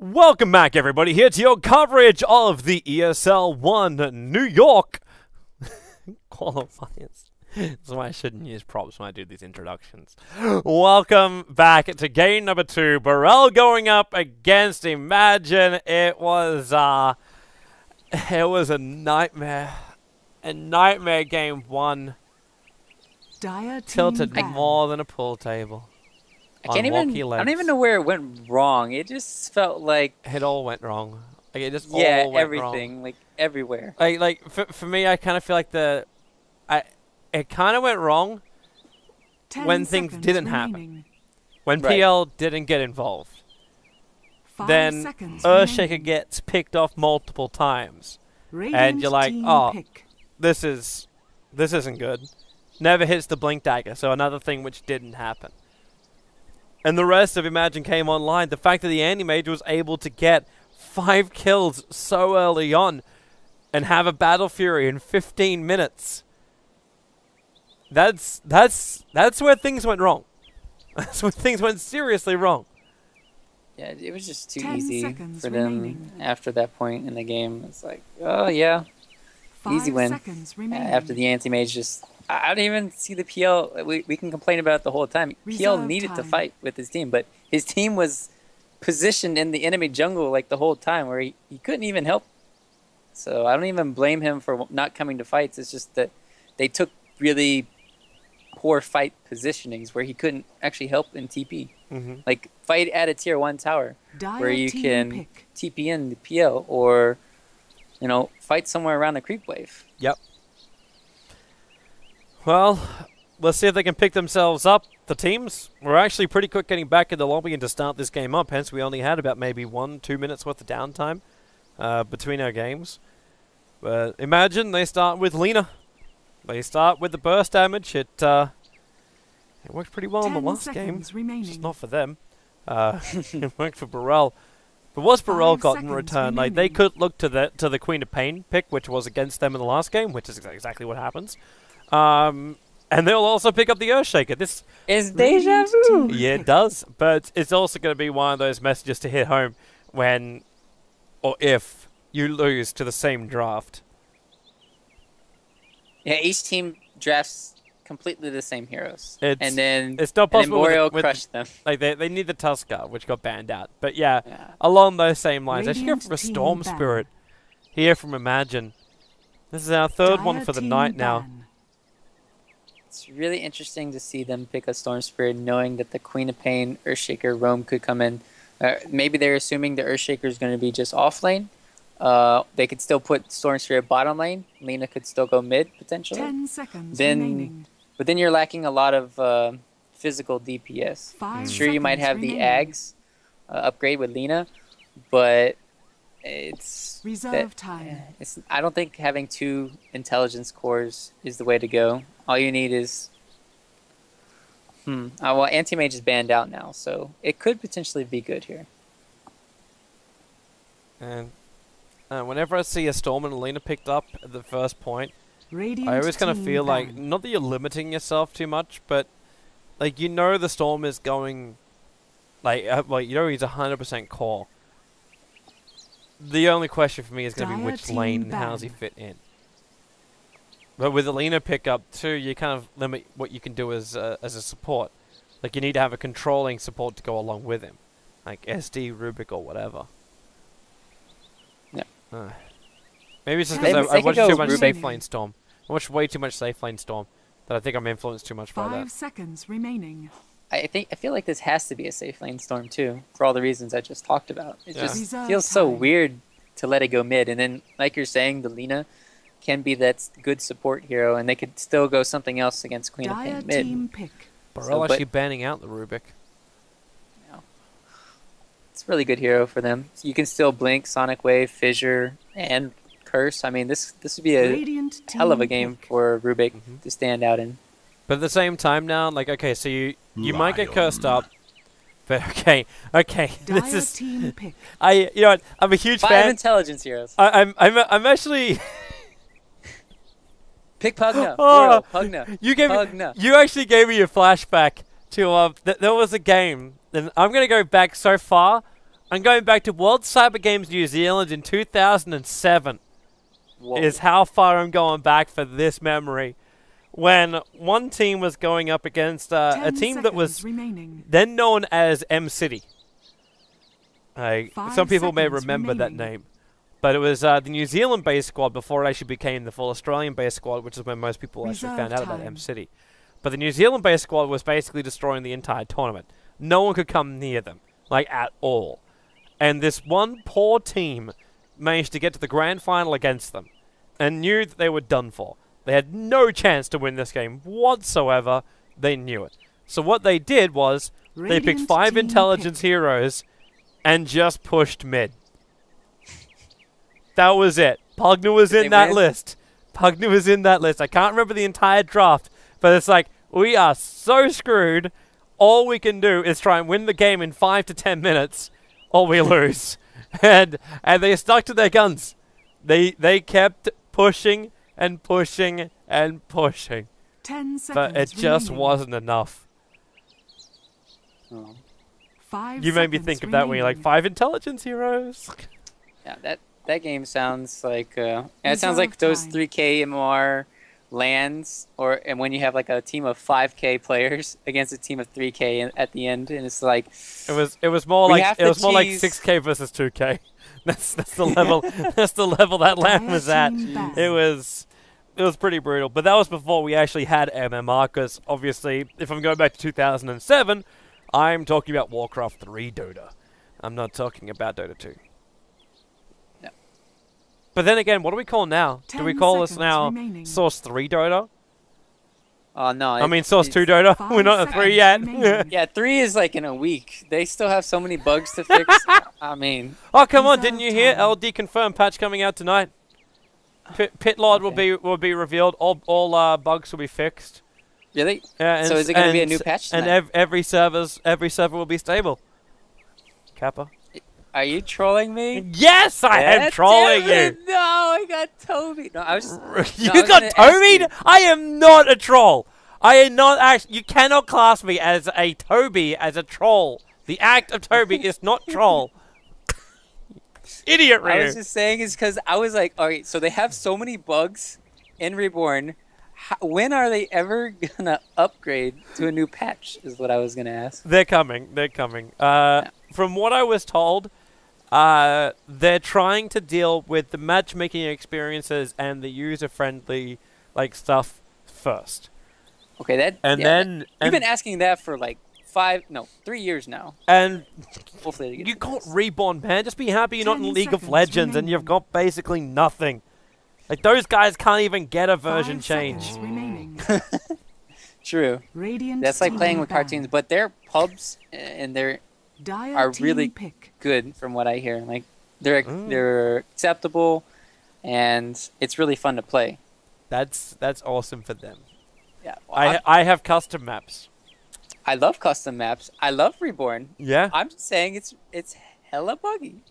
Welcome back, everybody, here to your coverage of the ESL 1 New York qualifiers. That's why I shouldn't use props when I do these introductions. Welcome back to game number 2. Boreal going up against Imagine. It was a nightmare. A nightmare game 1. Tilted more than a pool table. I don't even know where it went wrong. It just felt like it all went wrong. Like it just all went everything, wrong. like everywhere. Like for me, I kind of feel like it kind of went wrong when things didn't happen. When PL didn't get involved. Then Earthshaker gets picked off multiple times, and you're like, oh, this isn't good. Never hits the blink dagger, so another thing which didn't happen. And the rest of Imagine came online. The fact that the Anti-Mage was able to get 5 kills so early on and have a Battle Fury in 15 minutes. That's where things went wrong. That's where things went seriously wrong. Yeah, it was just too easy for them after that point in the game. It's like, oh yeah, easy win. After the Anti-Mage just... I don't even see the PL. We can complain about it the whole time. PL needed to fight with his team, but his team was positioned in the enemy jungle like the whole time where he couldn't even help. So I don't even blame him for not coming to fights. It's just that they took really poor fight positionings where he couldn't actually help in TP. Like fight at a tier 1 tower where you can TP in the PL or, you know, fight somewhere around the creep wave. Yep. Well, let's see if they can pick themselves up. The teams were actually pretty quick getting back in the lobby and to start this game up. Hence, we only had about maybe 1-2 minutes worth of downtime between our games. But Imagine they start with Lena. They start with the burst damage. It worked pretty well in the last game. Just not for them. It worked for Boreal. But what's Boreal got in return? Like they could look to the Queen of Pain pick, which was against them in the last game, which is exactly what happens. And they'll also pick up the Earthshaker. This is deja vu. Yeah, it does. But it's also going to be one of those messages to hit home when, or if, you lose to the same draft. Yeah, each team drafts completely the same heroes. It's not possible. And then Boreal crushed them. Like they need the Tusker, which got banned out. But yeah, along those same lines. I should hear from a Storm Spirit. Hear from Imagine. This is our third one for the night now. It's really interesting to see them pick a Storm Spirit knowing that the Queen of Pain, Earthshaker, Roam could come in. Maybe they're assuming the Earthshaker is going to be just off lane. They could still put Storm Spirit bottom lane. Lena could still go mid, potentially. 10 seconds remaining. But then you're lacking a lot of physical DPS. Sure, you might have the Ags upgrade with Lena, but it's... Reserve time. I don't think having 2 intelligence cores is the way to go. All you need is... well, Anti-Mage is banned out now, so it could potentially be good here. And whenever I see a Storm and Lena picked up at the first point, I always kind of feel like, not that you're limiting yourself too much, but like you know the Storm is going, like you know he's 100% core. The only question for me is going to be which lane and how does he fit in. But with the Lena pickup too, you kind of limit what you can do as a support. Like you need to have a controlling support to go along with him, like SD, Rubik, or whatever. Yeah. Maybe it's just because I watched too much safe lane Storm. I watched way too much safe lane Storm that I think I'm influenced too much by that. 5 seconds remaining. I feel like this has to be a safe lane Storm too, for all the reasons I just talked about. It just feels so weird to let it go mid, and then like you're saying, the Lena can be that good support hero, and they could still go something else against Queen of Pain mid. Boreal actually banning out the Rubik. Yeah. It's a really good hero for them. You can still blink, Sonic Wave, Fissure, and Curse. I mean, this would be a hell of a game for Rubik to stand out in. But at the same time now, like, okay, so you might get cursed up, but okay, this is, you know what, I'm a huge fan. 5 intelligence heroes. I'm actually. Pick Pugna. Oh, Pugna. You actually gave me a flashback to there was a game, and I'm gonna go back so far I'm going back to World Cyber Games New Zealand in 2007. Whoa. Is how far I'm going back for this memory. When one team was going up against a team that was then known as M-City. Some people may remember that name. But it was the New Zealand-based squad before it actually became the full Australian-based squad, which is when most people actually found out about M-City. But the New Zealand-based squad was basically destroying the entire tournament. No one could come near them, like at all. And this one poor team managed to get to the grand final against them and knew that they were done for. They had no chance to win this game whatsoever. They knew it. So what they did was they picked 5 intelligence heroes and just pushed mid. That was it. Pugna was in that list. Pugna was in that list. I can't remember the entire draft, but it's like, we are so screwed. All we can do is try and win the game in 5 to 10 minutes, or we lose. and they stuck to their guns. They kept pushing and pushing and pushing. 10 seconds but it just wasn't enough. Oh. You made me think of that when you're like, 5 intelligence heroes. Yeah, that game sounds like it sounds like those 3K MMR lands, and when you have like a team of 5K players against a team of 3K at the end, and it's like it was more like 6K versus 2K. That's the level that's the level that LAN was at. It was pretty brutal, but that was before we actually had MMR. Because obviously, if I'm going back to 2007, I'm talking about Warcraft 3 Dota. I'm not talking about Dota 2. No. But then again, what do we call now? Do we call this now Source 3 Dota? No. I mean Source 2 Dota. We're not at 3 yet. Yeah, 3 is like in a week. They still have so many bugs to fix. I mean. Oh come on! Didn't you hear? LD confirmed patch coming out tonight. Pit Lord will be revealed. All bugs will be fixed. Really? Yeah. So is it going to be a new patch tonight? And every server will be stable. Kappa. Are you trolling me? Yes, I am trolling you. No, I got Toby. No, I was. You got Toby? I am not a troll. I am not actually. You cannot class me as a Toby as a troll. The act of Toby is not troll. Idiot, Ryu. I was just saying is because I was like, all right, so they have so many bugs in Reborn. When are they ever gonna upgrade to a new patch? Is what I was gonna ask. They're coming. They're coming. From what I was told, they're trying to deal with the matchmaking experiences and the user-friendly stuff first. Okay, then you've been asking that for like 3 years now. And hopefully you got Reborn, man. Just be happy you're not in League of Legends and you've got basically nothing. Like those guys can't even get a version change. True. That's like playing with cartoons, but their pubs and their are really good from what I hear. Like they're acceptable, and it's really fun to play. That's awesome for them. Yeah, well, I have custom maps. I love custom maps. I love Reborn. Yeah. I'm just saying it's hella buggy.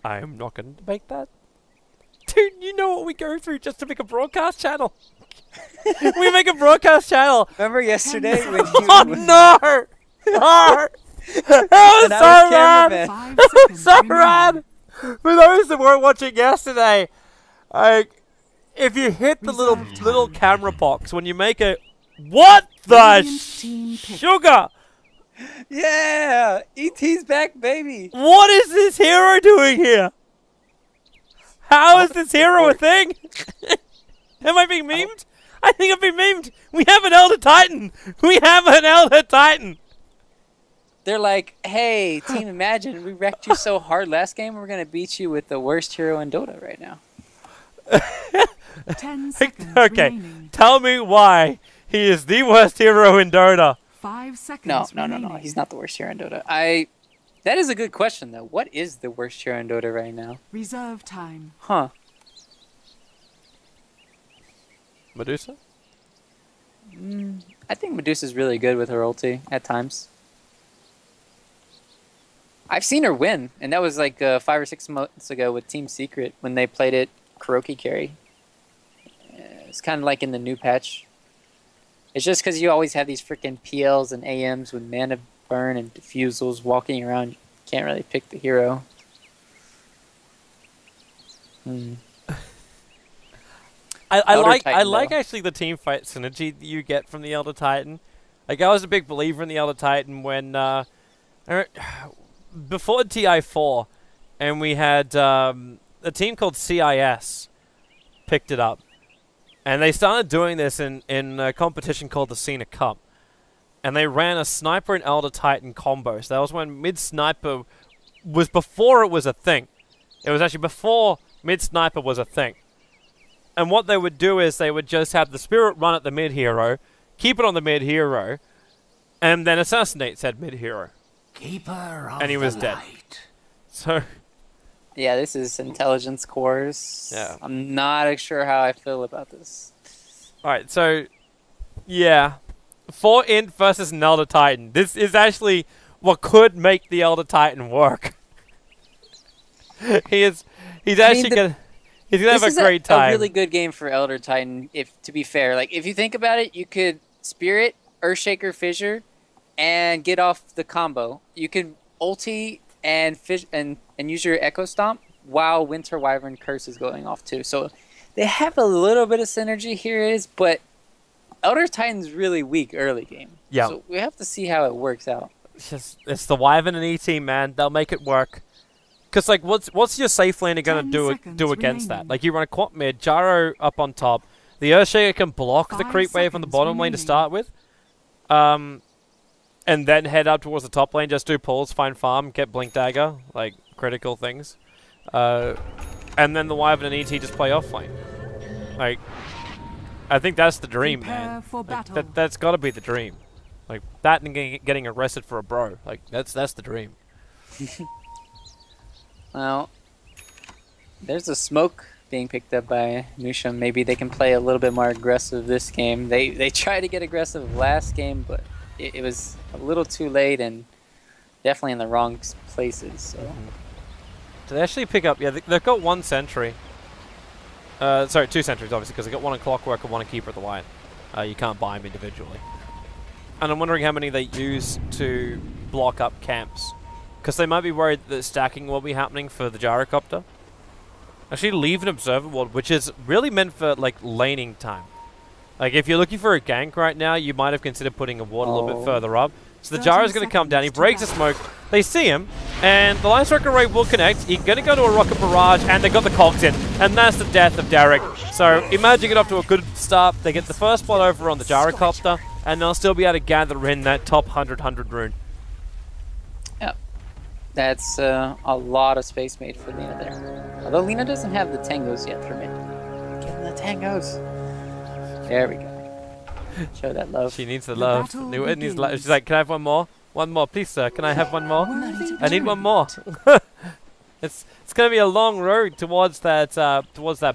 I am not going to make that. Dude, you know what we go through just to make a broadcast channel. We make a broadcast channel. Remember yesterday when you... Oh no! No! That was so rad! So rad! For those that weren't watching yesterday, if you hit the little camera box when you make a... What the sugar? Yeah! ET's back, baby! What is this hero doing here? How is this hero a thing? Am I being memed? I think I'm being memed. We have an Elder Titan. We have an Elder Titan. They're like, hey, Team Imagine, we wrecked you so hard last game, we're going to beat you with the worst hero in Dota right now. 10 seconds okay, remaining. Tell me why he is the worst hero in Dota. 5 seconds No. He's not the worst hero in Dota. That is a good question, though. What is the worst hero in Dota right now? Reserve time. Huh. Medusa? I think Medusa's really good with her ulti at times. I've seen her win, and that was like 5 or 6 months ago with Team Secret when they played it Kuroki carry. It's kind of like in the new patch. It's just because you always have these freaking PLs and AMs with mana burn and diffusals walking around. You can't really pick the hero. I like actually the team fight synergy that you get from the Elder Titan. Like, I was a big believer in the Elder Titan when before TI4, and we had a team called CIS picked it up, and they started doing this in a competition called the Cena Cup, and they ran a sniper and Elder Titan combo. So that was when mid sniper was before it was a thing. It was actually before mid sniper was a thing. And what they would do is they would just have the spirit run at the mid hero, keep it on the mid hero, and then assassinate said mid hero. Keeper of and he was the dead. light. So Yeah, this is intelligence cores. Yeah. I'm not sure how I feel about this. alright, so yeah. 4 int versus an Elder Titan. This is actually what could make the Elder Titan work. he's actually gonna have a great time. This is a really good game for Elder Titan, to be fair. Like, if you think about it, you could Spirit, Earthshaker, Fissure, and get off the combo. You could ulti and use your Echo Stomp while Winter Wyvern Curse is going off too. So they have a little bit of synergy here, but Elder Titan's really weak early game. Yeah. So we have to see how it works out. It's the Wyvern and ET, man. They'll make it work. Because, like, what's your safe laner going to do against that? Like, you run a quad mid, Gyro up on top. The Earthshaker can block the creep wave on the bottom lane to start with. And then head up towards the top lane, just do pulls, find farm, get Blink Dagger, like, critical things. And then the Wyvern and ET just play off lane. Like, I think that's the dream, man. Like, that's got to be the dream. Like, that and getting arrested for a bro. Like, that's the dream. Well, there's a smoke being picked up by Nusham. Maybe they can play a little bit more aggressive this game. They tried to get aggressive last game, but it was a little too late and definitely in the wrong places. So, Do they actually pick up? Yeah, they've got 1 sentry. Sorry, 2 sentries, obviously, because they got 1 in Clockwork and 1 in Keeper of the Light. You can't buy them individually. And I'm wondering how many they use to block up camps. Because they might be worried that stacking will be happening for the gyrocopter. Actually, leave an observer ward, which is really meant for, like, laning time. Like, if you're looking for a gank right now, you might have considered putting a ward a little bit further up. So the gyro's going to come down, he breaks the smoke, they see him, and the Line Striker Ray will connect. He's going to go to a Rocket Barrage, and they got the cogs in. And that's the death of Derek. So Imag get off to a good start. They get the first spot over on the gyrocopter, and they'll still be able to gather in that top 100 rune. that's a lot of space made for Lina there. Although Lina doesn't have the tangos yet for me. Give him the tangos. There we go. Show that love. She needs the love. She's like, can I have one more? One more, please, sir. Can I have one more? I need one more. It's going to be a long road towards that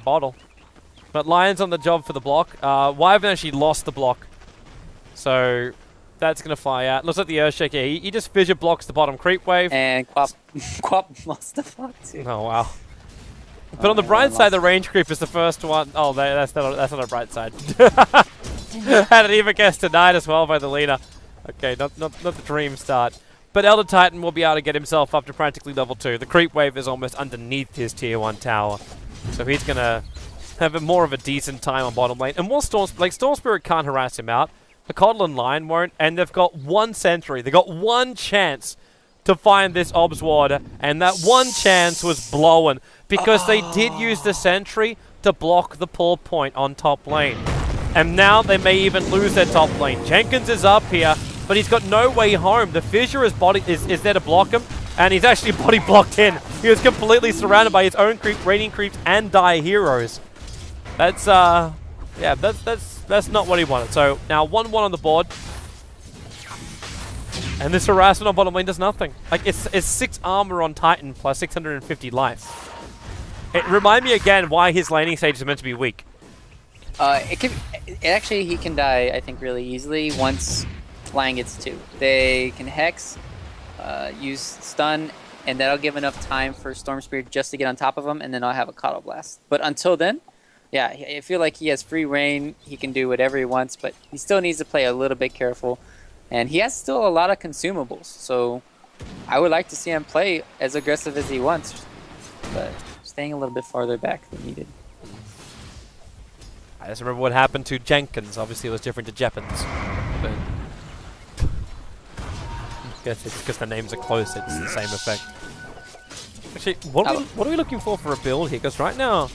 bottle. But Lion's on the job for the block. Wyvern actually lost the block. So that's going to fly out. Looks like the Earthshaker. He just fissure blocks the bottom creep wave. And Quap lost the block too. Oh, wow. But on the bright side, the range creep is the first one. Oh, that's not a bright side. Had it even guessed denied as well by the leader. Okay, not the dream start. But Elder Titan will be able to get himself up to practically level 2. The creep wave is almost underneath his tier 1 tower. So he's going to have more of a decent time on bottom lane. And more Storm Spirit can't harass him out. The Coddle and Lion won't. And they've got 1 sentry. They've got 1 chance to find this Obs Ward. And that 1 chance was blown. Because they did use the sentry to block the pull point on top lane. And now they may even lose their top lane. Jenkins is up here, but he's got no way home. The Fissure is there to block him, and he's actually body blocked in. He was completely surrounded by his own radiant creeps and dire heroes. That's yeah, that's not what he wanted. So now 1-1 on the board. And this harassment on bottom lane does nothing. Like, it's 6 armor on Titan plus 650 life. It remind me again why his laning stage is meant to be weak. Actually, he can die, I think, really easily once Lion gets 2. They can Hex, use Stun, and that'll give enough time for Storm Spirit just to get on top of him, and then I'll have a Coddle Blast. But until then, yeah, I feel like he has free reign. He can do whatever he wants, but he still needs to play a little bit careful. And he has still a lot of consumables, so I would like to see him play as aggressive as he wants, but staying a little bit farther back than needed. I just remember what happened to Jenkins. Obviously, it was different to Jeppins, but I guess it's because the names are close. It's the same effect. Actually, what are we looking for a build here? Because right now,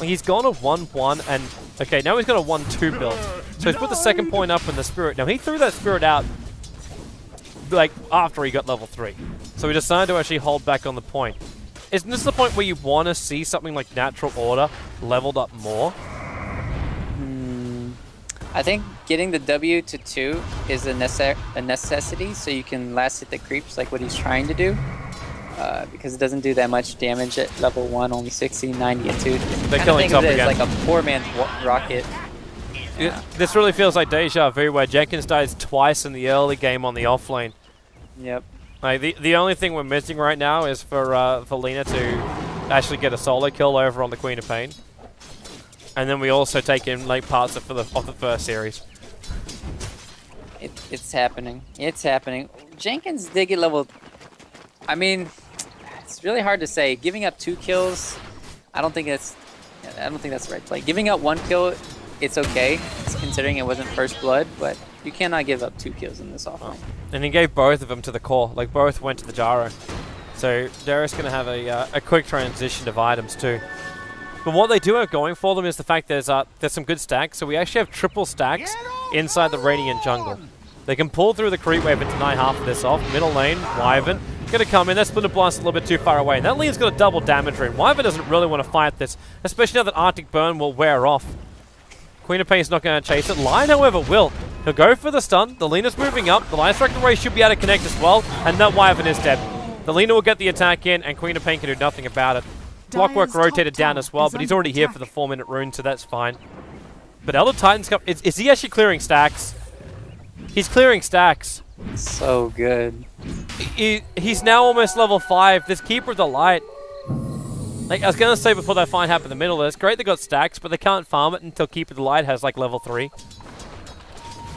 he's gone a 1-1, and okay, now he's got a 1-2 build. So he's put the second point up in the Spirit. Now he threw that Spirit out like after he got level 3. So he decided to actually hold back on the point. Isn't this the point where you want to see something like Natural Order leveled up more? I think getting the W to 2 is a necessity, so you can last hit the creeps like what he's trying to do. Because it doesn't do that much damage at level 1, only 60, 90, and 2. They're killing top again. It's like a poor man's rocket. This really feels like deja vu, where Jenkins dies twice in the early game on the offlane. Yep. Like the only thing we're missing right now is for Lina to actually get a solo kill over on the Queen of Pain, and then we also take in like parts of the first series. It's happening. It's happening. Jenkins did get level. I mean, it's really hard to say. Giving up 2 kills, I don't think that's the right play. Giving up 1 kill, it's okay, considering it wasn't first blood, but you cannot give up 2 kills in this offline. And he gave both of them to the core. Like, both went to the Jaro. So Darius going to have a quick transition of items too. But what they do have going for them is the fact there's some good stacks. So we actually have triple stacks inside the Radiant jungle. They can pull through the creep wave and deny half of this off. Middle lane, Wyvern going to come in. That Splinter Blast a little bit too far away. And that lane's got a double damage rune. Wyvern doesn't really want to fight this, especially now that Arctic Burn will wear off. Queen of Pain's not going to chase it. Lion, however, will. He'll go for the stun. The Lina's moving up. The Lion Striker Ray should be able to connect as well. And that Wyvern is dead. The Lina will get the attack in, and Queen of Pain can do nothing about it. Clockwork rotated down as well, but he's already here for the 4-minute rune, so that's fine. But Elder Titan's come. Is he actually clearing stacks? He's clearing stacks. So good. He's now almost level 5. This Keeper of the Light. Like I was going to say before that fight happened in the middle, it's great they got stacks, but they can't farm it until Keeper of the Light has like level 3.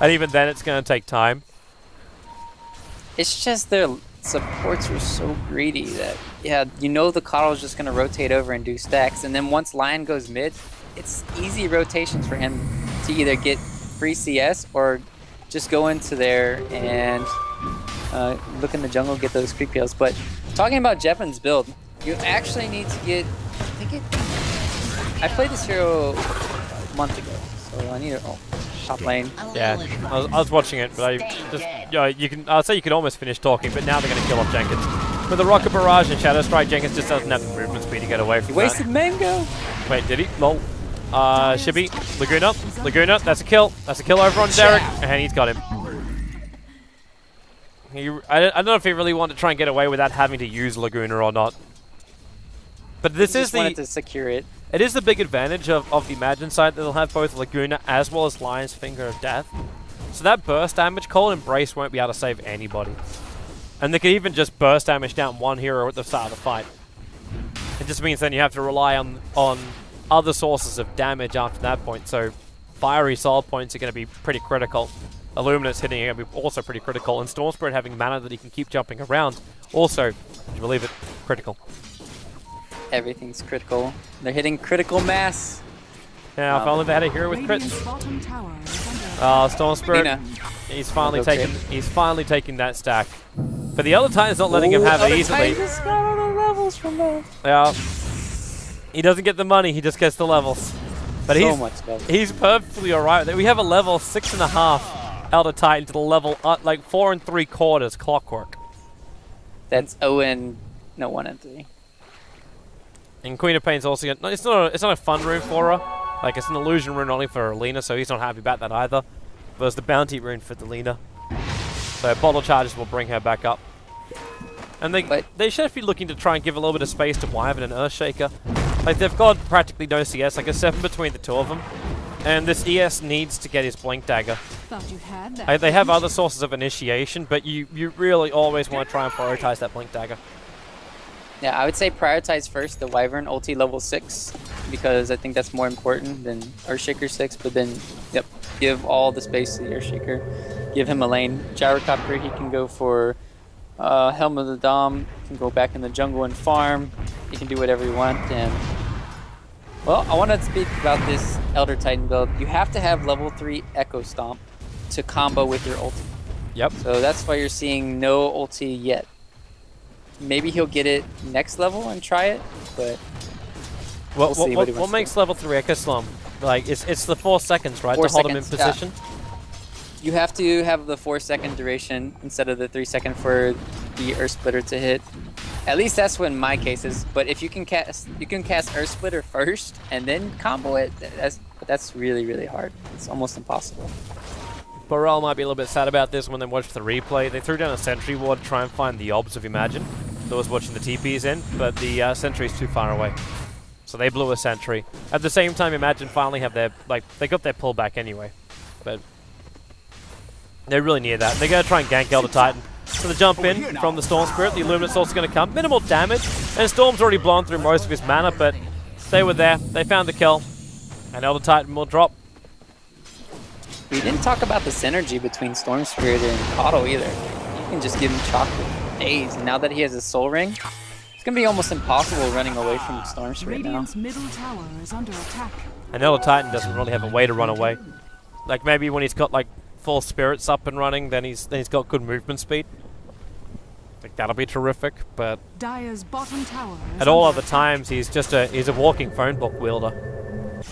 And even then it's going to take time. It's just their supports are so greedy that, yeah, you know the Coddle's just going to rotate over and do stacks, and then once Lion goes mid, it's easy rotations for him to either get free CS or just go into there and look in the jungle, get those creep kills. But talking about Jeppin's build, you actually need to get, I played this hero a month ago, so I need to, top lane. Yeah, I was watching it, but I just, I'd say you could almost finish talking, but now they're going to kill off Jenkins. With the Rocket Barrage and Shadow Strike, Jenkins just doesn't have the movement speed to get away from He wasted Mango! Wait, did he? Lol. Shibby, Laguna, that's a kill. That's a kill over on Derek, and he's got him. I don't know if he really wanted to try and get away without having to use Laguna or not. But this is wanted to secure it. It is the big advantage of the Imagine side that they'll have both Laguna as well as Lion's Finger of Death. So that burst damage, Cold Embrace won't be able to save anybody. And they can even just burst damage down one hero at the start of the fight. It just means then you have to rely on other sources of damage after that point. So Fiery Soul points are going to be pretty critical. Illuminate's hitting are going to be also pretty critical. And Storm Spirit having mana that he can keep jumping around. Also, would you believe it, critical. Everything's critical. They're hitting critical mass. Yeah, if only they had a hero with crits. Storm Spirit. He's finally taking that stack. But the other Titan's not letting him have it easily. Just got all the levels from that. Yeah. He doesn't get the money, he just gets the levels. But he's perfectly alright. We have a level 6.5 Elder Titan to the level like 4 3/4 Clockwork. That's 1 and 3. And Queen of Pain's also got, it's not a fun rune for her. Like it's an illusion rune only for Lina, so he's not happy about that either. But it's the bounty rune for the Lina. So bottle charges will bring her back up. And they should be looking to try and give a little bit of space to Wyvern and Earthshaker. Like they've got practically no CS, like a 7 between the two of them. And this ES needs to get his Blink Dagger. Thought you had that. They have other sources of initiation, but you really always want to try and prioritize that Blink Dagger. Yeah, I would say prioritize first the Wyvern ulti level 6, because I think that's more important than Earthshaker 6, but then, yep, give all the space to the Earthshaker. Give him a lane. Gyrocopter, he can go for Helm of the Dom can go back in the jungle and farm. You can do whatever you want. And well, I want to speak about this Elder Titan build. You have to have level 3 Echo Stomp to combo with your ulti. Yep. So that's why you're seeing no ulti yet. Maybe he'll get it next level and try it, but what makes level 3 Echo Stomp? Like, it's the 4 seconds, right? 4 to hold him in seconds, position? Yeah. You have to have the 4-second duration instead of the 3-second for the Earth Splitter to hit. At least that's what in my case is. But if you can cast Earth Splitter first and then combo it, that's really, really hard. It's almost impossible. Boreal might be a little bit sad about this when they watch the replay. They threw down a sentry ward to try and find the obs of Imagine that was watching the TPs in, but the sentry's too far away. So they blew a sentry. At the same time, Imagine finally have their, they got their pullback anyway. But they're really near that. They're going to try and gank Elder Titan. So the jump in from the Storm Spirit, the Illuminate's also going to come. Minimal damage, and Storm's already blown through most of his mana, but they were there. They found the kill, and Elder Titan will drop. We didn't talk about the synergy between Storm Spirit and Coddle either. You can just give him chocolate days, and now that he has a Soul Ring, it's going to be almost impossible running away from Storm Spirit now. Middle tower is under attack. And Elder Titan doesn't really have a way to run away. Like maybe when he's got like full spirits up and running, then he's got good movement speed. Like that'll be terrific, but Dire's bottom tower is at all under other times he's a walking phone book wielder.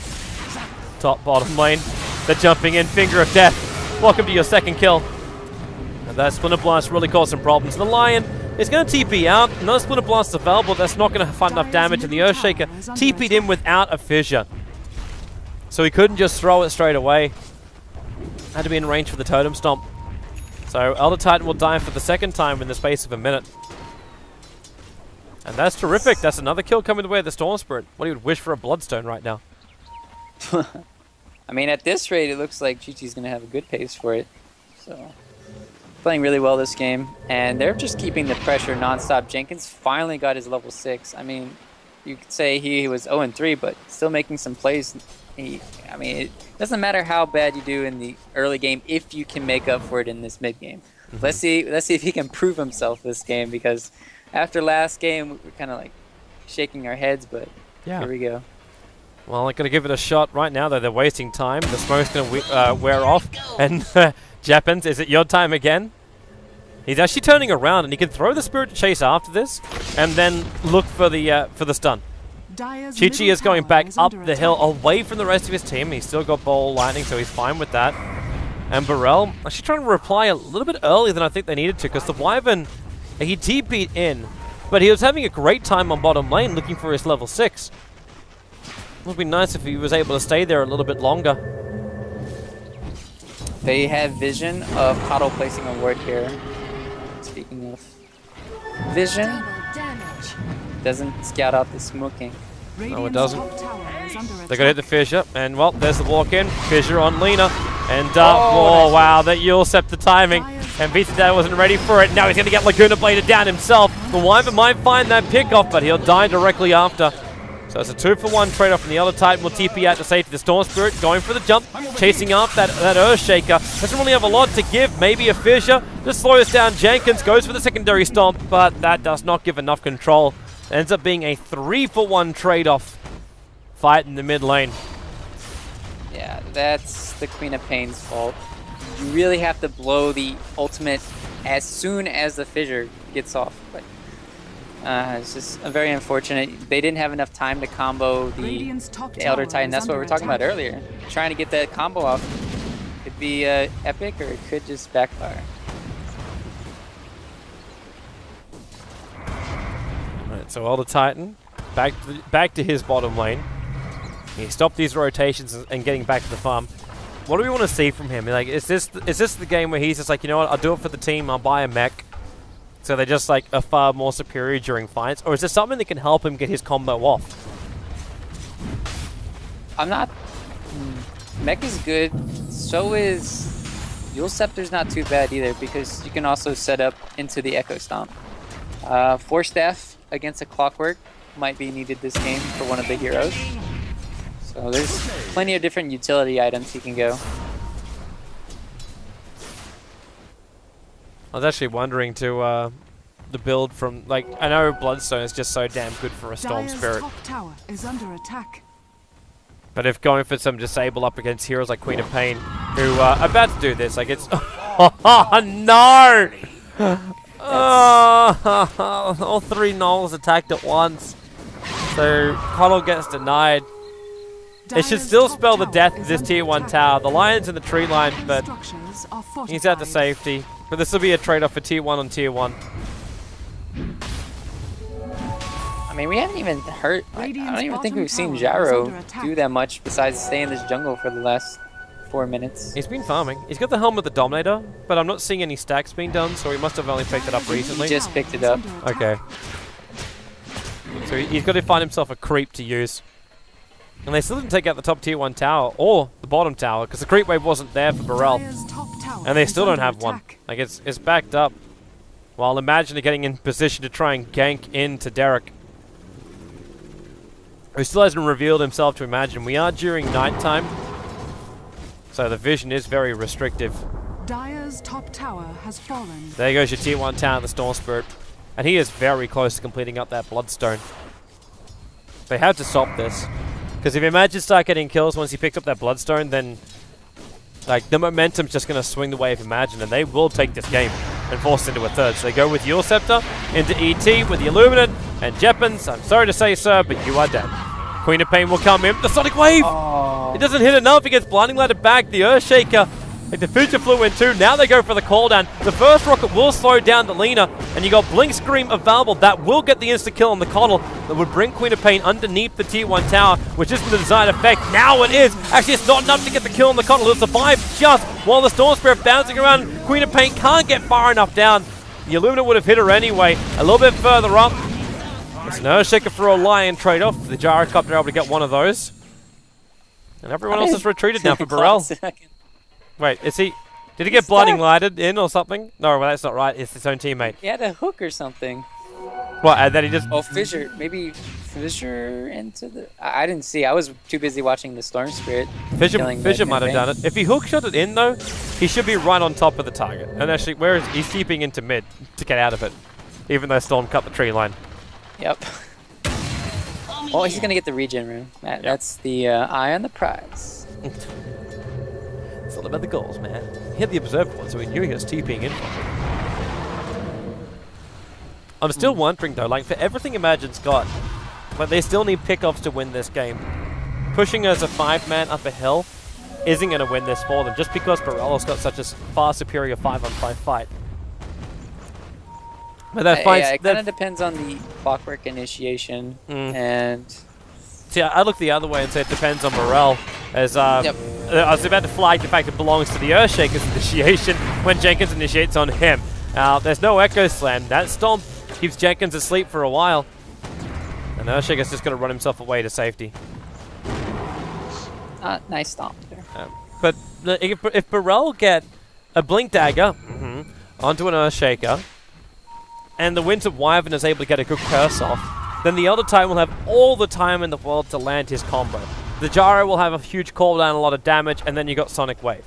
Top bottom lane, they're jumping in, finger of death. Welcome to your second kill. And that Splinter Blast really caused some problems. The Lion is going to TP out. Another Splinter Blast available. That's not going to find enough damage, and the Earthshaker TP'd in without a fissure. So he couldn't just throw it straight away. Had to be in range for the Totem Stomp. So Elder Titan will die for the second time in the space of a minute. And that's terrific. That's another kill coming the way of the Storm Spirit. What he would wish for a Bloodstone right now. I mean, at this rate, it looks like GT's going to have a good pace for it. So, playing really well this game. And they're just keeping the pressure nonstop. Jenkins finally got his level 6. I mean, you could say he was 0-3, but still making some plays. I mean, it doesn't matter how bad you do in the early game if you can make up for it in this mid game. Let's see if he can prove himself this game, because after last game we're kind of like shaking our heads, but yeah, here we go. Well, I'm going to give it a shot right now, though. They're wasting time. The smoke's going to wear off. And Japans, is it your time again? He's actually turning around, and he can throw the Spirit Chase after this, and then look for the stun. Chi-Chi is going back up the hill, away from the rest of his team. He's still got Ball Lightning, so he's fine with that. And Boreal actually trying to reply a little bit earlier than I think they needed to, because the Wyvern, he TP'd in, but he was having a great time on bottom lane looking for his level 6. It would be nice if he was able to stay there a little bit longer. They have vision of Coddle placing a ward here. Speaking of vision, doesn't scout out the smoking. No, it doesn't. They're going to hit the fissure, and well, there's the walk in. Fissure on Lina. And oh wow, that Yule Scepter timing. And Vita wasn't ready for it. Now he's going to get Laguna Bladed down himself. The Wyvern might find that pickoff, but he'll die directly after. So it's a 2-for-1 trade-off, and the Elder Titan will TP out to safety. The Storm Spirit going for the jump, chasing after that Earthshaker. Doesn't really have a lot to give, maybe a fissure. Just slows down Jenkins, goes for the secondary stomp, but that does not give enough control. Ends up being a 3-for-1 trade-off fight in the mid lane. Yeah, that's the Queen of Pain's fault. You really have to blow the ultimate as soon as the fissure gets off. But it's just very unfortunate. They didn't have enough time to combo the Elder Titan. That's what we were talking about earlier. Trying to get that combo off could be epic, or it could just backfire. Alright, so Elder Titan back to his bottom lane. He stopped these rotations and getting back to the farm. What do we want to see from him? Like, is this the game where he's just like, you know what, I'll do it for the team, I'll buy a mech, so they're just like a far more superior during fights? Or is there something that can help him get his combo off? I'm not... Mech is good. So is... Yule Scepter's not too bad either, because you can also set up into the Echo Stomp. Force Staff against a Clockwork might be needed this game for one of the heroes. So there's plenty of different utility items he can go. I was actually wondering to the build from, like, I know Bloodstone is just so damn good for a Storm Dire's Spirit. top tower is under attack. But if going for some Disable up against heroes like Queen of Pain, who are about to do this, like it's... Oh, no! Oh, all 3 Gnolls attacked at once. So, Coddle gets denied. It should still spell the death of this tier 1 tower. The Lion's in the tree line, but he's at the safety. But this will be a trade-off for tier 1 on tier 1. I mean, we haven't even heard... I don't even think we've seen Gyro do that much besides stay in this jungle for the last 4 minutes. He's been farming. He's got the Helm of the Dominator, but I'm not seeing any stacks being done, so he must have only picked it up recently. He just picked it up. Okay. So he's got to find himself a creep to use. And they still didn't take out the top tier 1 tower, or the bottom tower, because the creep wave wasn't there for Boreal. And they still don't have one. Like, it's backed up. While Imagine are getting in position to try and gank into Derek, who still hasn't revealed himself to Imagine. We are during nighttime, so the vision is very restrictive. Dire's top tower has fallen. There goes your tier 1 tower, the Storm Spirit. And he is very close to completing up that Bloodstone. They have to stop this. Because if Imagine start getting kills once he picks up that Bloodstone, then like the momentum's just going to swing the way of Imagine, and they will take this game and force it into a third. So they go with your Scepter into ET with the Illuminate and Jeppins. I'm sorry to say, sir, but you are dead. Queen of Pain will come in. The Sonic Wave! Oh. It doesn't hit enough. He gets Blinding Lighted back. The Earthshaker. Like the Future flew in too. Now they go for the call down. The first rocket will slow down the Lina, and you got Blink Scream available. That will get the insta kill on the Coddle. That would bring Queen of Pain underneath the tier 1 tower, which isn't the desired effect. Now it is. Actually, it's not enough to get the kill on the Coddle. It'll survive just while the Storm Spirit bouncing around. Queen of Pain can't get far enough down. The Illuminate would have hit her anyway. A little bit further up. It's an Earthshaker for a Lion trade-off. The Gyrocopter able to get one of those. And everyone else has retreated now for Boreal. Wait, is he... Did he get Blinding Lighted in or something? No, well, that's not right. It's his own teammate. He had a hook or something. What, and then he just... Oh, Fissure. Maybe Fissure into the... I didn't see. I was too busy watching the Storm Spirit. Fissure might have done it. If he hookshot it in, though, he should be right on top of the target. And actually, where is he's keeping into mid to get out of it. Even though Storm cut the tree line. Yep. Oh, he's going to get the regen room. That's the eye on the prize. It's all about the goals, man. He had the Observer one, so he knew he was TPing in. I'm still wondering, though, like, for everything Imagine's got, but they still need pickoffs to win this game. Pushing as a 5-man up a hill isn't going to win this for them, just because Boreal's got such a far superior 5-on-5 fight. But that yeah, it kind of depends on the Clockwork initiation, and... See, I look the other way and say it depends on Boreal, as I was about to flag the fact it belongs to the Earthshaker's initiation when Jenkins initiates on him. Now, there's no Echo Slam. That Stomp keeps Jenkins asleep for a while. And Earthshaker's just going to run himself away to safety. Nice Stomp there. But if Boreal get a Blink Dagger onto an Earthshaker, and the Winter Wyvern is able to get a good curse off, then the Elder Titan will have all the time in the world to land his combo. The Gyro will have a huge cooldown, a lot of damage, and then you got Sonic Wave.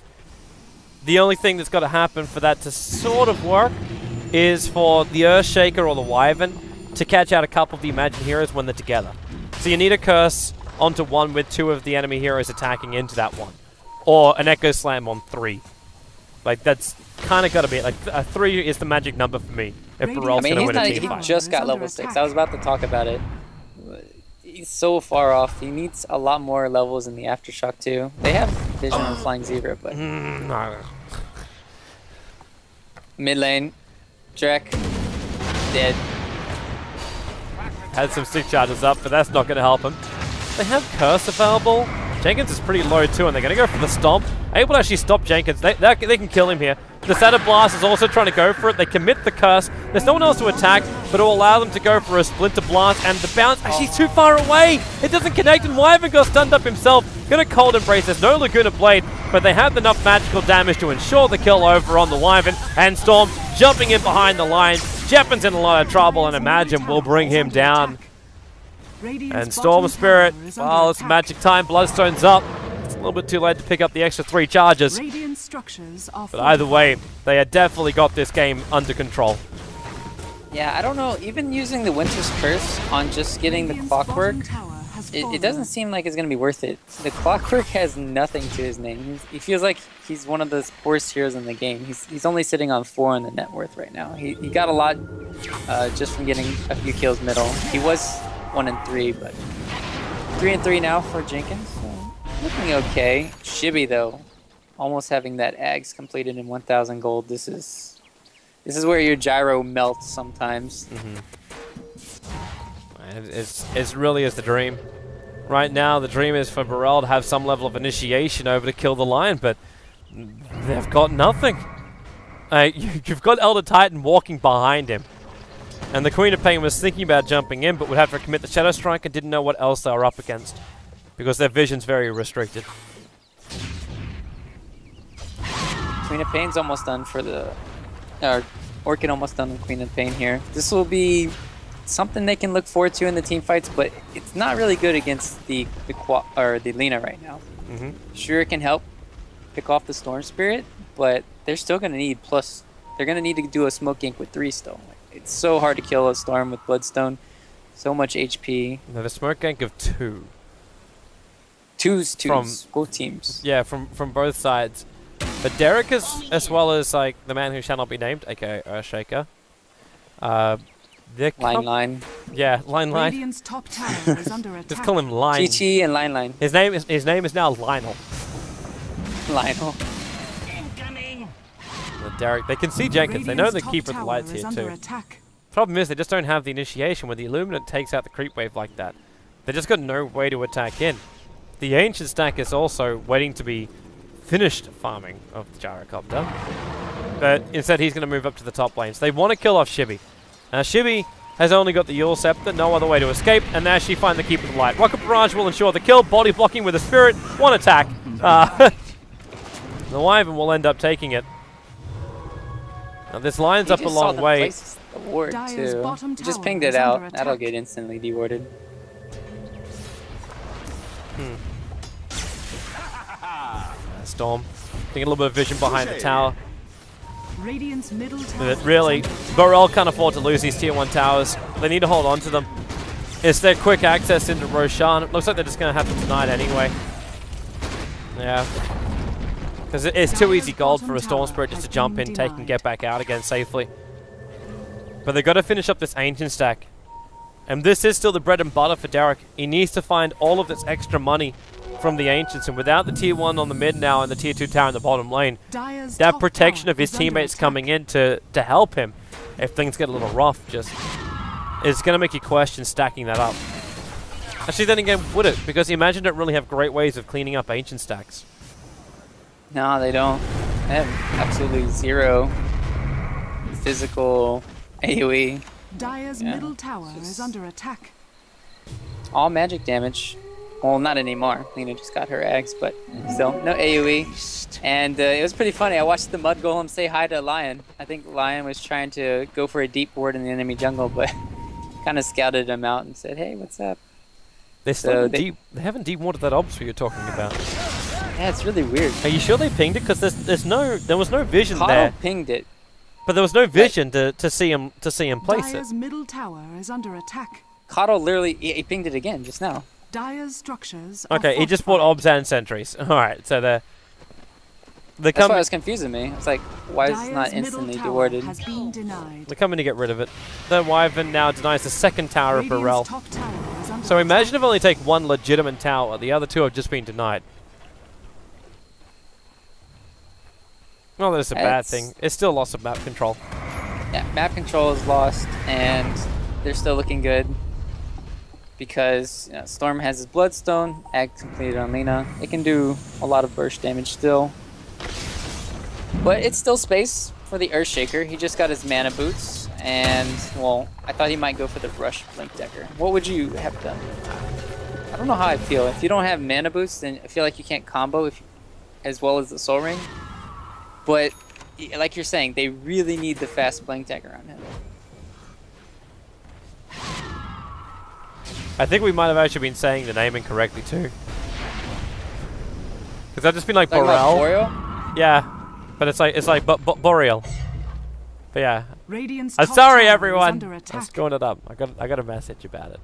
The only thing that's got to happen for that to sort of work is for the Earthshaker or the Wyvern to catch out a couple of the Imagine heroes when they're together. So you need a curse onto one with 2 of the enemy heroes attacking into that one. Or an Echo Slam on 3. Like, that's kind of got to be it. Like, 3 is the magic number for me if Boreal's going to win a team fight. He just got level 6. I was about to talk about it. He's so far off. He needs a lot more levels in the Aftershock, too. They have Vision on Flying Zebra, but... Mid lane. Drek. Dead. Had some stick charges up, but that's not going to help him. They have Curse available. Jenkins is pretty low too, and they're going to go for the Stomp. Able to actually stop Jenkins. They can kill him here. The Shadow Blast is also trying to go for it. They commit the Curse. There's no one else to attack, but it will allow them to go for a Splinter Blast, and the bounce actually too far away. It doesn't connect, and Wyvern got stunned up himself. Going to Cold Embrace. There's no Laguna Blade, but they have enough magical damage to ensure the kill over on the Wyvern, and Storm jumping in behind the line. Jeppin's in a lot of trouble, and Imagine will bring him down. And Storm Spirit, well, it's magic time. Bloodstone's up. It's a little bit too late to pick up the extra 3 charges. But either way, they have definitely got this game under control. Yeah, I don't know. Even using the Winter's Curse on just getting the Clockwork, it doesn't seem like it's going to be worth it. The Clockwork has nothing to his name. He feels like he's one of the worst heroes in the game. He's only sitting on 4 in the net worth right now. He got a lot just from getting a few kills middle. He was 1 and 3, but 3 and 3 now for Jenkins. So looking okay. Shibby though, almost having that Ags completed in 1,000 gold. This is where your gyro melts sometimes. It really is the dream. Right now, the dream is for Boreal to have some level of initiation over to kill the Lion, but they've got nothing. You've got Elder Titan walking behind him. And the Queen of Pain was thinking about jumping in, but would have to commit the Shadow Strike and didn't know what else they were up against. Because their vision's very restricted. Queen of Pain's almost done for the... Orchid almost done with Queen of Pain here. This will be something they can look forward to in the team fights, but it's not really good against the Lina right now. Sure, it can help pick off the Storm Spirit, but they're still going to need plus. They're going to need to do a smoke gank with 3 still. It's so hard to kill a Storm with Bloodstone. So much HP. No, the smoke gank of 2. Twos. Both teams. Yeah, from both sides. But Derek is, as well as like the man who shall not be named, aka Earthshaker. Line. Yeah, Line. Radiant's top tower is under attack. Just call him Line. Chi and Line. His name is now Lionel. Lionel. Derek, they can see Jenkins. They know the Keeper of the Lights here too. Problem is they just don't have the initiation when the Illuminant takes out the creep wave like that. They just got no way to attack in. The Ancient stack is also waiting to be finished farming of the Gyrocopter. But instead he's going to move up to the top lanes. They want to kill off Shibby. Now Shibby has only got the Yule Scepter, no other way to escape, and there she finds the Keeper of the Light. Rocket Barrage will ensure the kill, body blocking with a Spirit, 1 attack. The Wyvern will end up taking it. Now this line's up a long way. The ward too. He just pinged it out. That'll get instantly dewarded. Storm. Getting a little bit of vision behind the tower. Radiant's middle tower. But really, Boreal can't afford to lose these tier 1 towers. They need to hold on to them. It's their quick access into Roshan. It looks like they're just going to have to deny it anyway. Yeah. Because it's too easy gold for a Storm Spirit just to jump in, take, and get back out again safely. But they've got to finish up this Ancient stack. And this is still the bread and butter for Derek. He needs to find all of this extra money from the Ancients, and without the tier 1 on the mid now and the tier 2 tower in the bottom lane, that protection of his teammates coming in to help him if things get a little rough just is going to make you question stacking that up. Actually, then again, would it? Because Imagine don't really have great ways of cleaning up Ancient stacks. No, they don't. They have absolutely 0 physical AoE. Dire's middle tower is under attack. All magic damage. Well, not anymore. Lina just got her eggs, but still, no AoE. And it was pretty funny. I watched the Mud Golem say hi to Lion. I think Lion was trying to go for a deep ward in the enemy jungle, but kind of scouted him out and said, "Hey, what's up?" They haven't deep warded that obs you're talking about. Yeah, it's really weird. Are you sure they pinged it? Because there was no vision there. Pinged it, but there was no vision to see him place Dire's it. middle tower is under attack. Coddle literally he pinged it again just now. Dire's structures. Okay, he just bought obs and sentries. All right, so that's why it was confusing me. It's like, why is it not instantly dewarded? They're coming to get rid of it. The Wyvern now denies the second tower of Boreal. So imagine if only take 1 legitimate tower. The other 2 have just been denied. Well, that's a bad thing. It's still loss of map control. Yeah, map control is lost, and they're still looking good. Because Storm has his Bloodstone, Ag completed on Lina. It can do a lot of burst damage still. But it's still space for the Earthshaker. He just got his mana boots, and, well, I thought he might go for the Rush Blink Decker. What would you have done? I don't know how I feel. If you don't have mana boots, then I feel like you can't combo as well as the Soul Ring. But, like you're saying, they really need the fast Blink Decker on him. I think we might have actually been saying the name incorrectly too. Because I've just been like Boreal. Boreal? Yeah, but it's like Boreal. Yeah. Radiant's I'm top sorry, tower is everyone. under I'm attack. screwing it up. I got a message about it.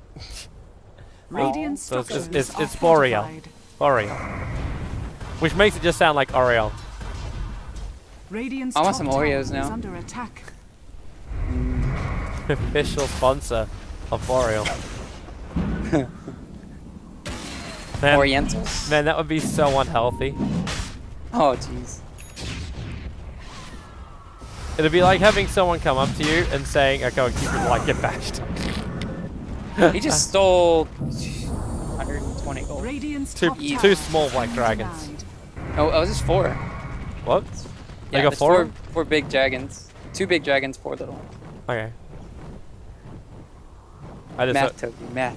Radiant So structures it's are Boreal. fortified. Boreal. Which makes it just sound like Oriel. Radiant's I want top some tower Oreos is now. under attack. Official sponsor of Boreal. Man, Orientals. man, that would be so unhealthy. Oh, jeez. It'd be like having someone come up to you and saying, "Okay, I'll keep your like get bashed." He just stole 120 gold. Radiant's Two- top two tower small has white been dragons. denied. Oh, this is 4. What? They Yeah, got there's 4? 4 big dragons. 2 big dragons, 4 little ones. Okay. I just Math, Toby, math.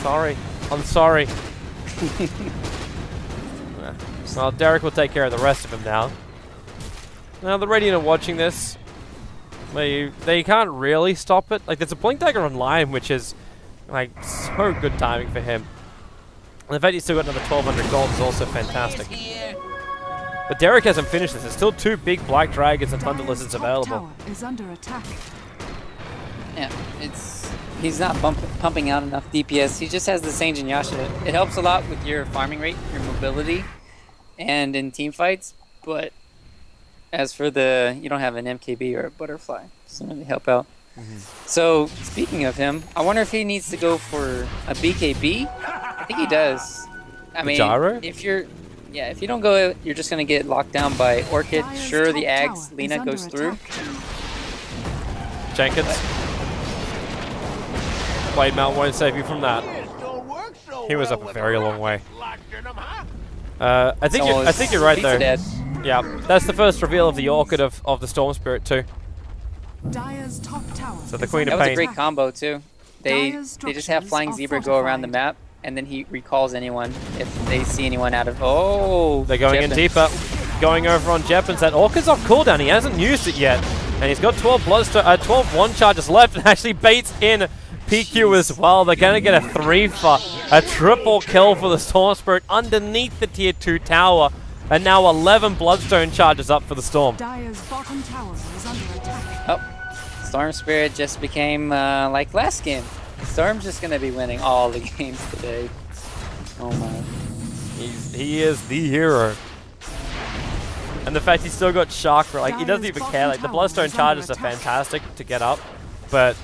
sorry. I'm sorry. Well, Derek will take care of the rest of him now. Now the Radiant are watching this. They can't really stop it. Like, there's a Blink Dagger online, which is like so good timing for him. And the fact he's still got another 1,200 gold is also fantastic. But Derek hasn't finished this. There's still 2 big Black Dragons and Thunder Dire's Lizards top available. tower is under attack. Yeah, he's not pumping out enough DPS. He just has the Sange and Yasha. It helps a lot with your farming rate, your mobility, and in team fights. But as for you don't have an MKB or a butterfly. Doesn't really help out. So speaking of him, I wonder if he needs to go for a BKB. I think he does. I mean, gyro? if you don't go, you're just gonna get locked down by Orchid. Dire's Sure, the top Ags, tower Lena is goes under through. attack. Jenkins. Blade Mount won't save you from that. He was up a very long way. I think you're right though. Dead. Yeah, that's the first reveal of the Orchid of the Storm Spirit too. Dire's top tower So the is Queen That of was a Pain. great combo too. They Dire's just have structures Flying are Zebra go around the fortified. map, and then he recalls anyone if they see anyone out of. Oh, They're going in Jeppin. deeper. Going over on Jeppins. That Orchid's off cooldown. He hasn't used it yet. And he's got 12 one charges left and actually baits in PQ as well. They're going to get a 3 for a triple kill for the Storm Spirit underneath the tier 2 tower. And now 11 Bloodstone charges up for the Storm. Dire's bottom tower is under attack. Oh, Storm Spirit just became like last game. Storm's just gonna be winning all the games today. Oh my. He is the hero. And the fact he's still got Chakra, like he doesn't even care. Like the Bloodstone charges are fantastic to get up, but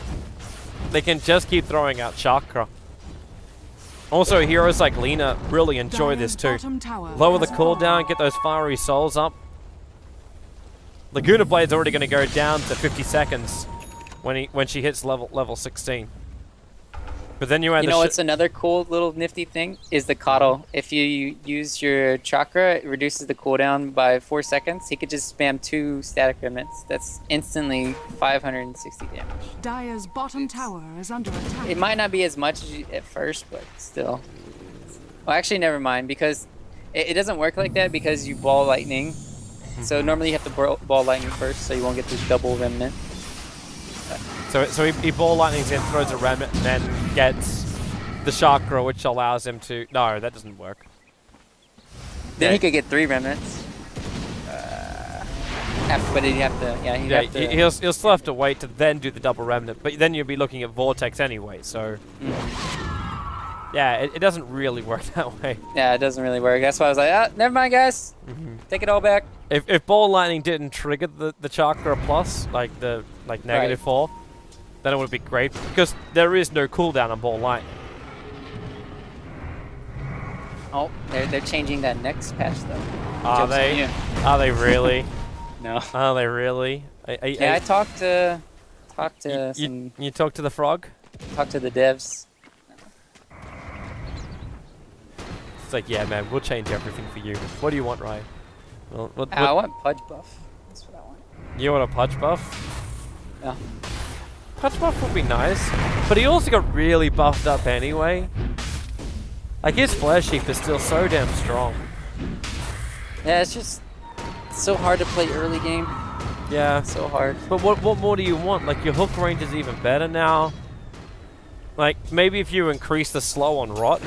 they can just keep throwing out Chakra. Also, heroes like Lena really enjoy this too. Lower the cooldown, get those fiery souls up. Laguna Blade's already going to go down to 50 seconds when she hits level 16. But then you add what's another cool little nifty thing is the coddle. If you use your chakra, it reduces the cooldown by 4 seconds. He could just spam 2 static remnants. That's instantly 560 damage. Dire's bottom tower is under attack. It might not be as much as at first, but still. Well, actually, never mind, because it doesn't work like that because you ball lightning. So normally you have to ball lightning first, so you won't get the double remnant. So he ball lightnings in, throws a remnant, and then gets the chakra, which allows him to. No, that doesn't work. Then he could get 3 remnants. But he'd have to. Yeah, he'd have to. He'll still have to wait to then do the double remnant, but then you'll be looking at Vortex anyway. So yeah, it doesn't really work that way. Yeah, it doesn't really work. That's why I was like, never mind, guys. Take it all back. If ball lightning didn't trigger the chakra plus, like -4, then it would be great because there is no cooldown on ball lightning. Oh, they're changing that next patch though. Are Joke's on they? you. Are they really? No. Are they really? Yeah, I talked to you talked to the frog? Talked to the devs. It's like, yeah, man, we'll change everything for you. What do you want, Ryan? Well, I want Pudge buff. That's what I want. You want a Pudge buff? Yeah. Pudge buff would be nice, but he also got really buffed up anyway. Like, his Flare Sheep is still so damn strong. Yeah, it's just so hard to play early game. Yeah. So hard. But what more do you want? Like, your hook range is even better now. Like, maybe if you increase the slow on Rot.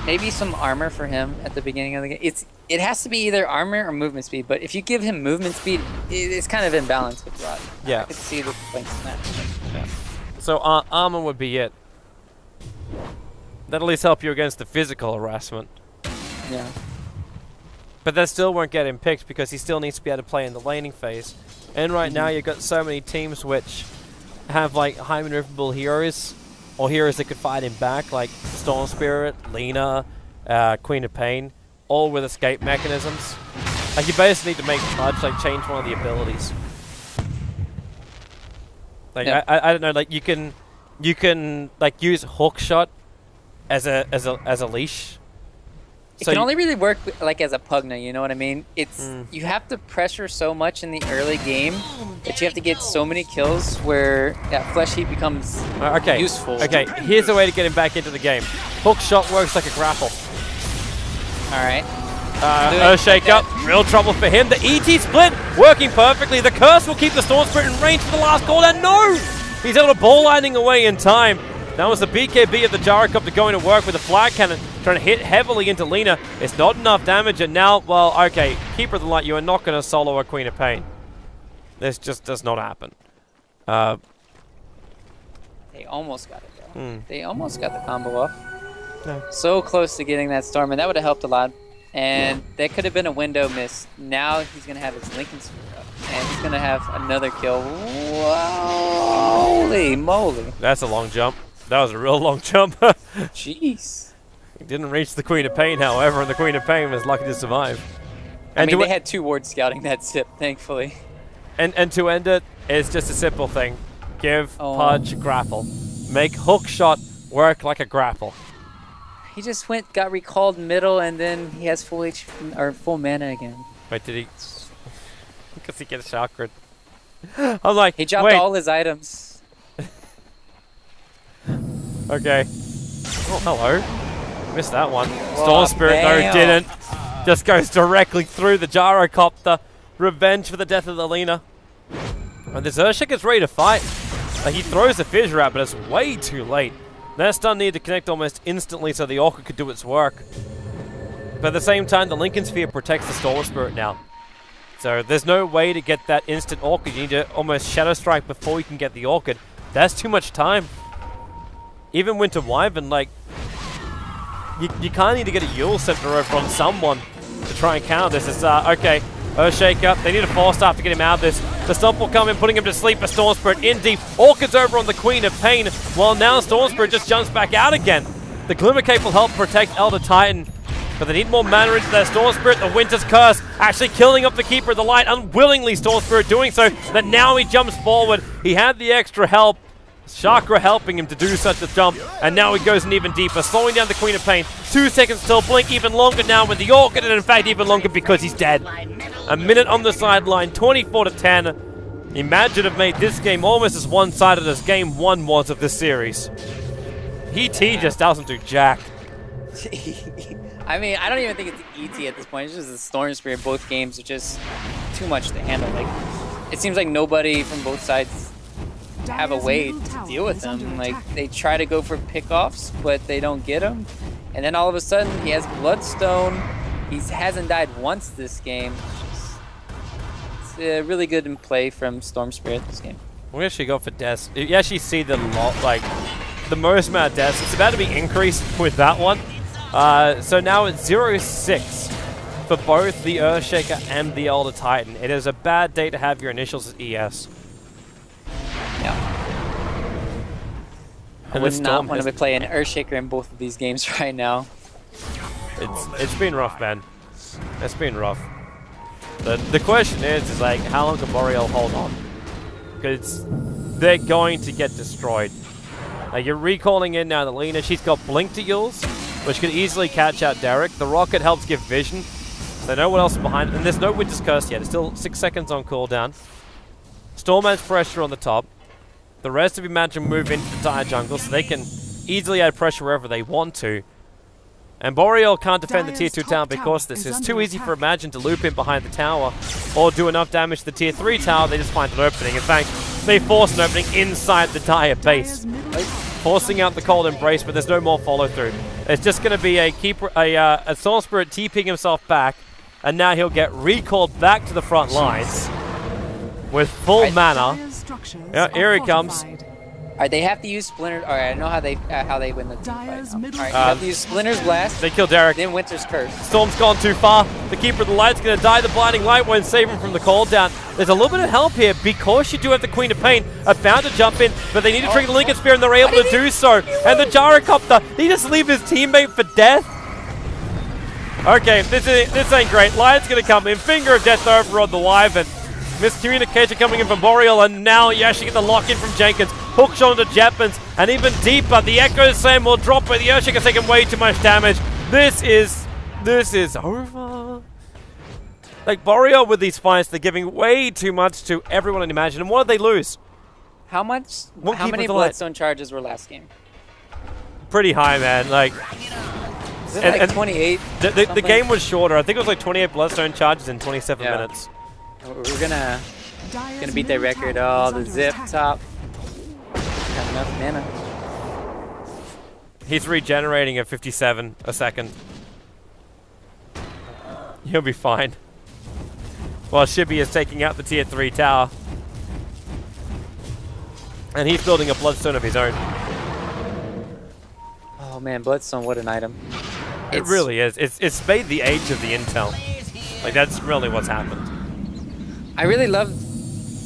maybe some armor for him at the beginning of the game. It has to be either armor or movement speed, but if you give him movement speed, it's kind of imbalanced with Rod. Yeah. I could see the complaints in that. Yeah. So armor would be it. That'll at least help you against the physical harassment. Yeah. But that still won't get him picked because he still needs to be able to play in the laning phase. And right now you've got so many teams which have like high maneuverable heroes, or heroes that could fight him back, like Storm Spirit, Lina, Queen of Pain, all with escape mechanisms. Like you basically need to make Pudge like change one of the abilities. Like yeah. I don't know, like you can like use hook shot as a leash. It can only really work like as a Pugna, you know what I mean? It's you have to pressure so much in the early game that you have to get so many kills where that flesh heat becomes useful. Okay, here's a way to get him back into the game. Hook shot works like a grapple. Alright. Shake up, real trouble for him. The ET split working perfectly. The curse will keep the Storm Spirit in range for the last call, and no! He's able to ball lightning away in time. That was the BKB of the Gyrocopter going to work with the flag cannon, trying to hit heavily into Lina. It's not enough damage, and now, well, okay, Keeper of the Light, you are not going to solo a Queen of Pain. This just does not happen. They almost got it, though. They almost got the combo off. No. So close to getting that Storm, and that would have helped a lot. And that could have been a window miss. Now he's going to have his Lincoln Sphere up, and he's going to have another kill. Holy moly. That's a long jump. That was a real long jump. Jeez. He didn't reach the Queen of Pain, however, and the Queen of Pain was lucky to survive. I mean, they had 2 wards scouting that zip, thankfully. And to end it, it's just a simple thing. Give Pudge grapple. Make hook shot work like a grapple. He just got recalled middle, and then he has full HP, or full mana again. Wait, did he? Because he gets chakra. I'm like, he dropped all his items. Okay. Oh, hello. Missed that one. Whoa, Storm Spirit, bam. though, didn't. Just goes directly through the Gyrocopter. Revenge for the death of the Lina. And this Urshik is ready to fight. Like, he throws the fissure out, but it's way too late. That stun needed to connect almost instantly so the Orca could do its work. But at the same time, the Lincoln Sphere protects the Storm Spirit now. So there's no way to get that instant Orchid. You need to almost Shadow Strike before you can get the Orchid. That's too much time. Even Winter Wyvern, like, you kind of need to get a Yule Scepter over on someone to try and counter this. It's, okay, Shake up. They need a 4-star to get him out of this. The Stomp will come in, putting him to sleep. A Storm Spirit in deep. Orchid's over on the Queen of Pain, while now Storm Spirit just jumps back out again. The Glimmer Cape will help protect Elder Titan, but they need more mana into their Storm Spirit. The Winter's Curse actually killing up the Keeper of the Light. Unwillingly, Storm Spirit doing so, but now he jumps forward. He had the extra help. Chakra helping him to do such a jump, and now he goes in even deeper, slowing down the Queen of Pain. 2 seconds till, blink even longer now with the Orchid, and in fact even longer because he's dead. A minute on the sideline, 24-10. Imagine have made this game almost as one-sided as Game 1 was of this series. ET just doesn't do jack. I mean, I don't even think it's ET at this point. It's just the Storm Spirit. Both games are just too much to handle. Like, it seems like nobody from both sides have a way to deal with them. Like, they try to go for pickoffs, but they don't get them. And then all of a sudden, he has Bloodstone. He hasn't died once this game. It's really good in play from Storm Spirit this game. We actually go for deaths. You actually see the the most amount of deaths. It's about to be increased with that one. So now it's 0-6 for both the Earthshaker and the Elder Titan. It is a bad day to have your initials as ES. Yeah. I would not want to play an Earthshaker in both of these games right now. It's been rough, man. It's been rough. The question is like, how long can Boreal hold on? Because they're going to get destroyed. Like, you're recalling in now the Lina. She's got Blink to use, which could easily catch out Derek. The Rocket helps give vision. So they know what else is behind it. And there's no Winter's Curse yet. It's still 6 seconds on cooldown. Storm adds pressure on the top. The rest of Imag move into the dire jungle, so they can easily add pressure wherever they want to. And Boreal can't defend the tier 2 tower because this is too easy for Imag to loop in behind the tower or do enough damage to the tier 3 tower. They just find an opening. In fact, they force an opening inside the Dire base, forcing out the cold embrace, but there's no more follow through. It's just going to be a Storm Spirit TPing himself back, and now he'll get recalled back to the front lines with full mana. Yeah, here he comes. Alright, they have to use Splinter. Alright, I know how they win the team fight. Alright, you have to use Splinter's Blast. They kill Derek. Then Winter's Curse. Storm's gone too far. The Keeper of the Light's going to die. The Blinding Light won't save him from the cooldown. There's a little bit of help here because you do have the Queen of Pain about to jump in, but they need to trigger the Lincoln Spear and they're able to do so. And the Gyrocopter, he just leave his teammate for death. Okay, this ain't great. Light's going to come in. Finger of Death over on the Wyvern. Miscommunication coming in from Boreal, and now you actually get the lock-in from Jenkins. Hook shot into Jetpins, and even deeper, the Echo Slam will drop, but the Earthshaker has taken way too much damage. This is over. Like, Boreal with these fights, they're giving way too much to everyone in Imagine, and what did they lose? How many Bloodstone charges were last game? Pretty high, man. Like, is it like 28? The game was shorter. I think it was like 28 Bloodstone charges in 27 minutes. We're gonna beat their record. Oh, the zip top. Got enough mana. He's regenerating at 57 a second. He'll be fine. While Shibby is taking out the tier 3 tower. And he's building a Bloodstone of his own. Oh man, Bloodstone, what an item. It really is. It's made the age of the intel. Like, that's really what's happened. I really love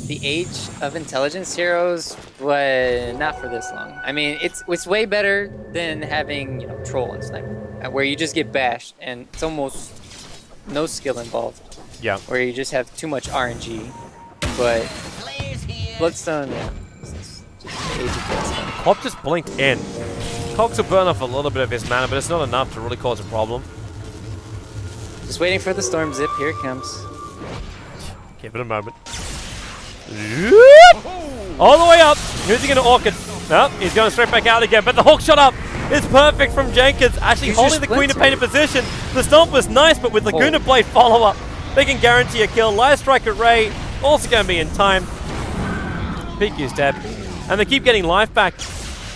the age of intelligence heroes, but not for this long. I mean, it's way better than having, you know, Troll and Sniper, where you just get bashed and it's almost no skill involved. Yeah. Where you just have too much RNG. But Bloodstone, yeah, just the age of Bloodstone. Hop just blinked in. Cogs will burn off a little bit of his mana, but it's not enough to really cause a problem. Just waiting for the Storm Zip. Here it comes. Give it a moment. All the way up. Who's he going to Orchid? No, he's going straight back out again. But the hook shot up is perfect from Jenkins. Actually holding the Queen of Pain in position. The stomp was nice, but with Laguna Blade follow-up, they can guarantee a kill. Live Strike at Ray also going to be in time. PQ's dead. And they keep getting life back.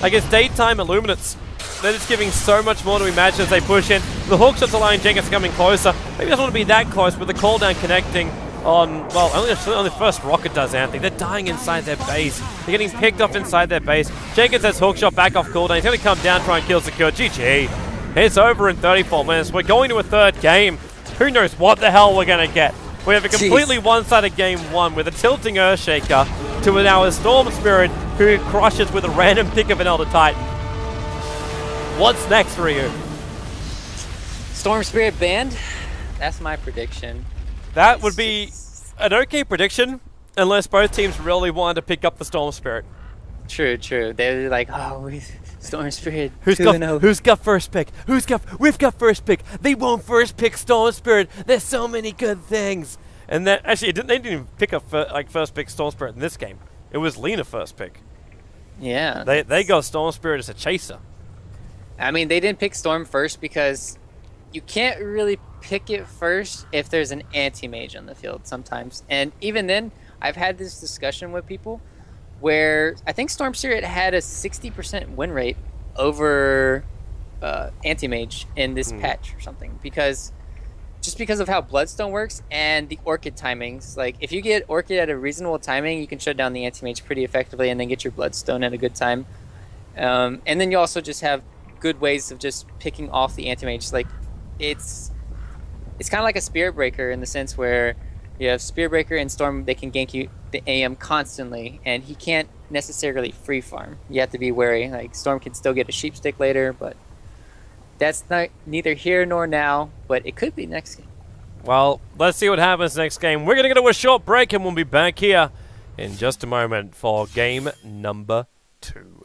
Like, it's daytime Illuminates. They're just giving so much more to Imagine as they push in. The hook shot's allowing Jenkins to come in closer. Maybe he doesn't want to be that close, but the cooldown connecting on, well, only the first rocket does anything. They're dying inside their base. They're getting picked off inside their base. Jenkins has hookshot back off cooldown. He's going to come down, try and kill secure. GG. It's over in 34 minutes. We're going to a third game. Who knows what the hell we're going to get. We have a completely one-sided game one with a tilting Earthshaker to now a Storm Spirit who crushes with a random pick of an Elder Titan. What's next for you? Storm Spirit banned? That's my prediction. That would be an okay prediction, unless both teams really wanted to pick up the Storm Spirit. True. They're like, oh, Storm Spirit. Who's got first pick? We've got first pick. They won't first pick Storm Spirit. There's so many good things. And that actually, they didn't even pick up first pick Storm Spirit in this game. It was Lena first pick. Yeah. They got Storm Spirit as a chaser. I mean, they didn't pick Storm first because you can't really pick it first if there's an anti-mage on the field sometimes. And even then, I've had this discussion with people where I think Storm Spirit had a 60% win rate over anti-mage in this patch or something, because of how Bloodstone works and the Orchid timings. Like, if you get Orchid at a reasonable timing, you can shut down the anti-mage pretty effectively and then get your Bloodstone at a good time. And then you also just have good ways of just picking off the anti-mage. Like, it's kind of like a Spirit Breaker in the sense where you have Spirit Breaker and Storm, they can gank you the AM constantly, and he can't necessarily free farm. You have to be wary. Like, Storm can still get a sheep stick later, but that's neither here nor now, but it could be next game. Well, let's see what happens next game. We're going to go to a short break, and we'll be back here in just a moment for game number 2.